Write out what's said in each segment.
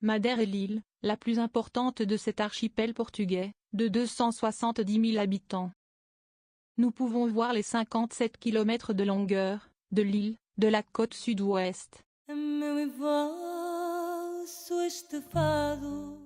Madère est l'île la plus importante de cet archipel portugais, de 270 000 habitants. Nous pouvons voir les 57 km de longueur de l'île, de la côte sud-ouest.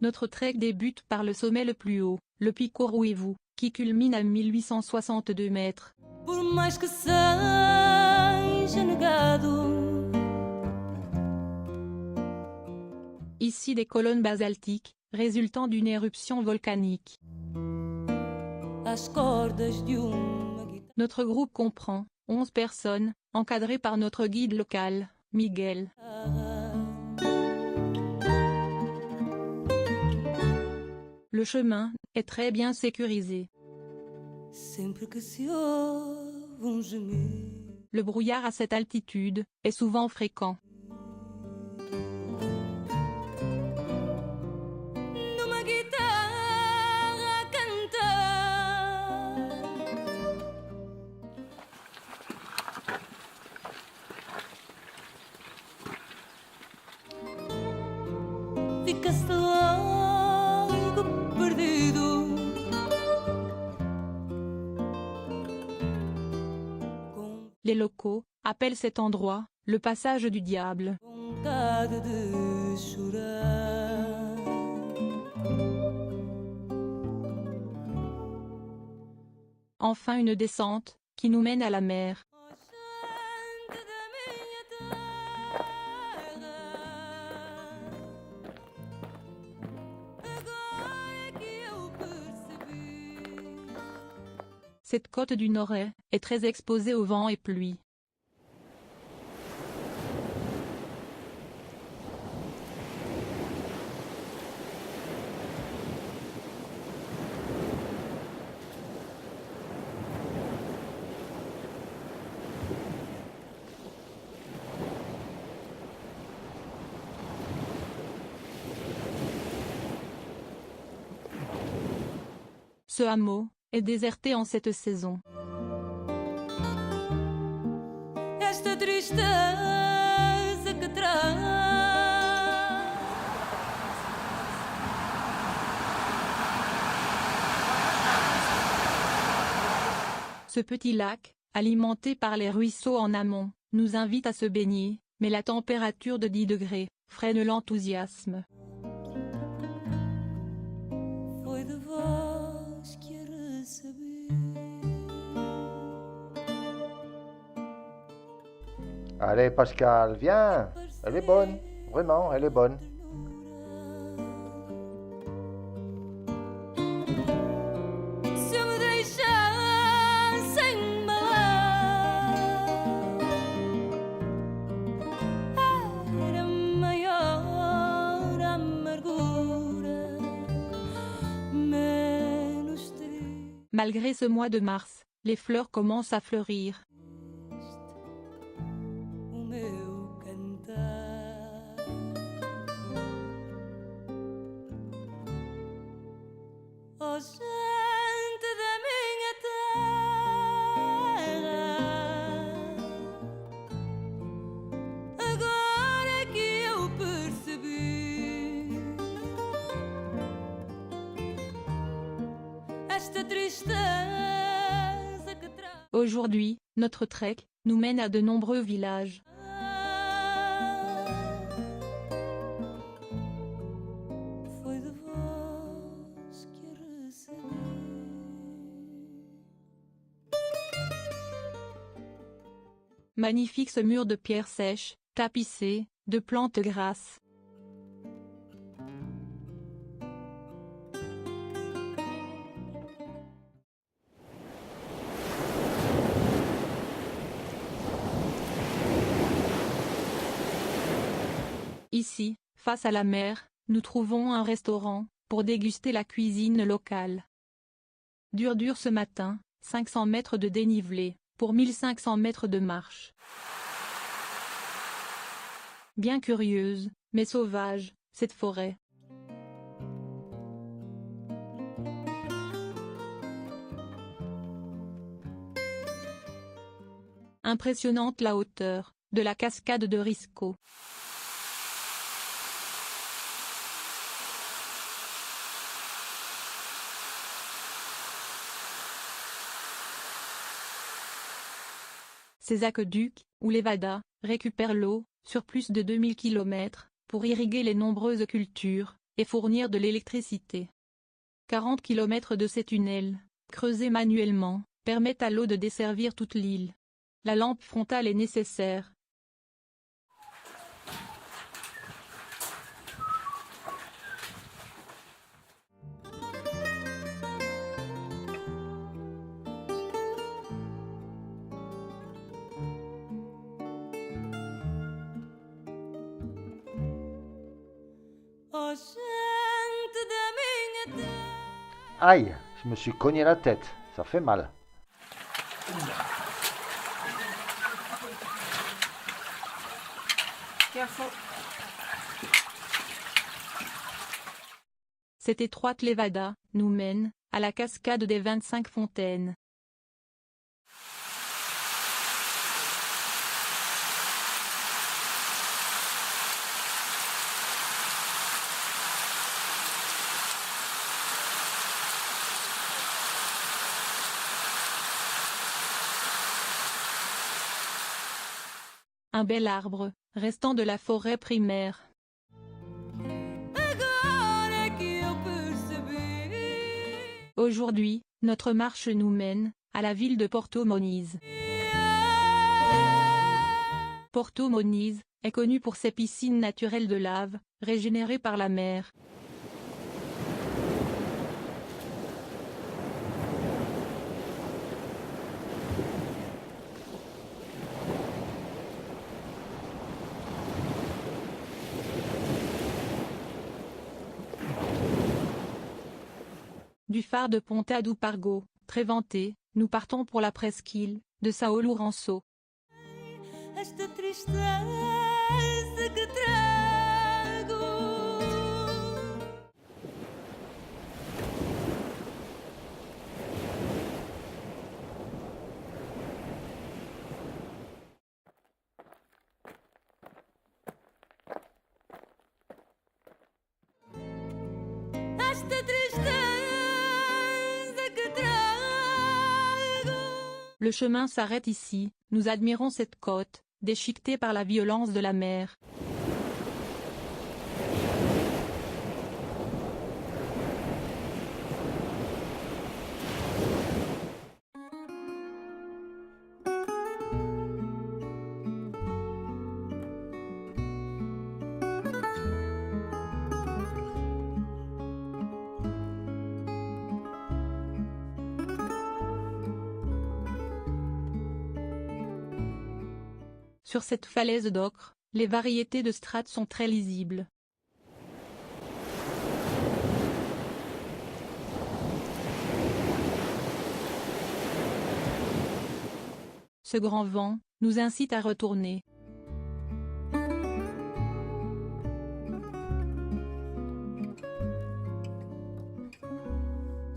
Notre trek débute par le sommet le plus haut, le Pico Ruivo, qui culmine à 1862 mètres. Ici des colonnes basaltiques, résultant d'une éruption volcanique. Notre groupe comprend 11 personnes, encadrées par notre guide local, Miguel. Le chemin est très bien sécurisé. Le brouillard à cette altitude est souvent fréquent. Les locaux appellent cet endroit le passage du diable. Enfin une descente qui nous mène à la mer. Cette côte du Nord est très exposée au vent et pluie. Ce hameau est déserté en cette saison. Ce petit lac, alimenté par les ruisseaux en amont, nous invite à se baigner, mais la température de 10 degrés freine l'enthousiasme. Allez Pascal, viens. Elle est bonne, vraiment, elle est bonne. Malgré ce mois de mars, les fleurs commencent à fleurir. Aujourd'hui, notre trek nous mène à de nombreux villages. Magnifique ce mur de pierre sèche, tapissé de plantes grasses. Ici, face à la mer, nous trouvons un restaurant pour déguster la cuisine locale. Dur ce matin, 500 mètres de dénivelé pour 1500 mètres de marche. Bien curieuse, mais sauvage, cette forêt. Impressionnante la hauteur de la cascade de Risco. Ces aqueducs, ou lévadas, récupèrent l'eau, sur plus de 2000 km, pour irriguer les nombreuses cultures, et fournir de l'électricité. 40 km de ces tunnels, creusés manuellement, permettent à l'eau de desservir toute l'île. La lampe frontale est nécessaire. Aïe, je me suis cogné la tête. Ça fait mal. Cette étroite lévada nous mène à la cascade des 25 fontaines. Un bel arbre, restant de la forêt primaire. Aujourd'hui, notre marche nous mène à la ville de Porto Moniz. Porto Moniz est connue pour ses piscines naturelles de lave, régénérées par la mer. Du phare de Ponta do Pargo, très vanté, nous partons pour la presqu'île de São Lourenço. Le chemin s'arrête ici, nous admirons cette côte, déchiquetée par la violence de la mer. Sur cette falaise d'ocre, les variétés de strates sont très lisibles. Ce grand vent nous incite à retourner.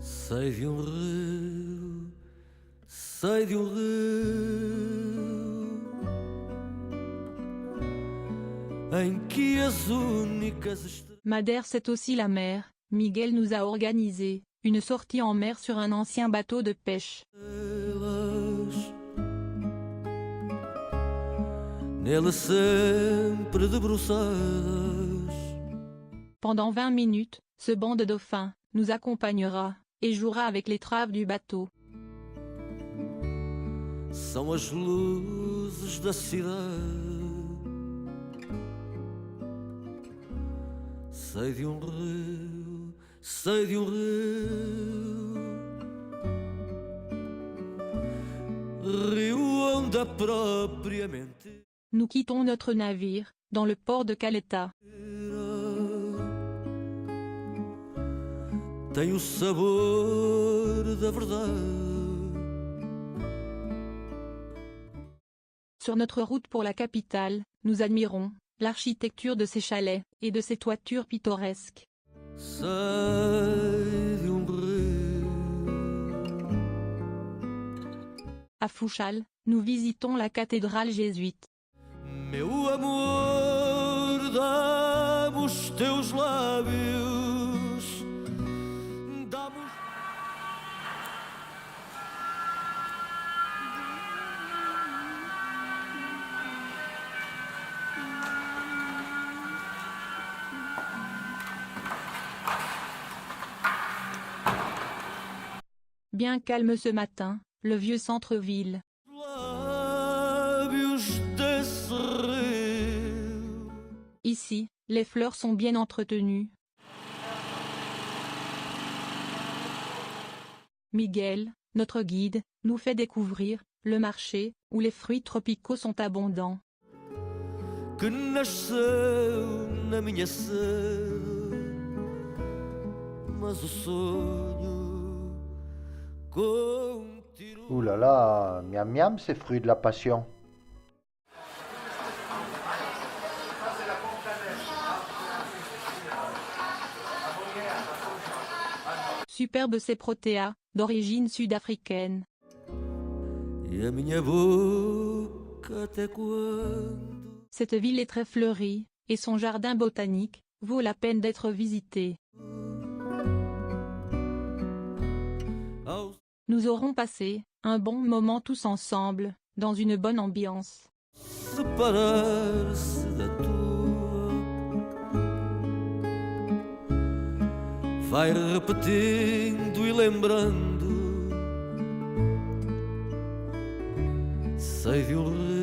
Sei de rio, sei de rio, em que as únicas estrelas. Madère, c'est aussi la mer. Miguel nous a organisé une sortie en mer sur un ancien bateau de pêche. Nela sempre debruçadas. Pendant 20 minutes, ce banc de dauphins nous accompagnera et jouera avec l'étrave du bateau. São as luzes da cidade. Sei de rio, sei de rio, rio onde há propriamente. Nous quittons notre navire dans le port de Caleta. Tem o sabor da verdade. Sur notre route pour la capitale, nous admirons l'architecture de ces chalets et de ces toitures pittoresques. Sei de rio. À Funchal, nous visitons la cathédrale jésuite. Meu amor, dá-me os teus lábios, dá-me os... Bien calme ce matin, le vieux centre-ville. Lábios desse rio. Ici, les fleurs sont bien entretenues. Miguel, notre guide, nous fait découvrir le marché, où les fruits tropicaux sont abondants. Que nasceu na minha sede, mas o sonho continua. Ouh là là, miam miam, c'est fruit de la passion. Superbe ces protéas, d'origine sud-africaine. E a minha boca até quando? Cette ville est très fleurie, et son jardin botanique vaut la peine d'être visité. Ao Nous aurons passé un bon moment tous ensemble, dans une bonne ambiance. separar-se da tua, vai repetindo e lembrando, sei de um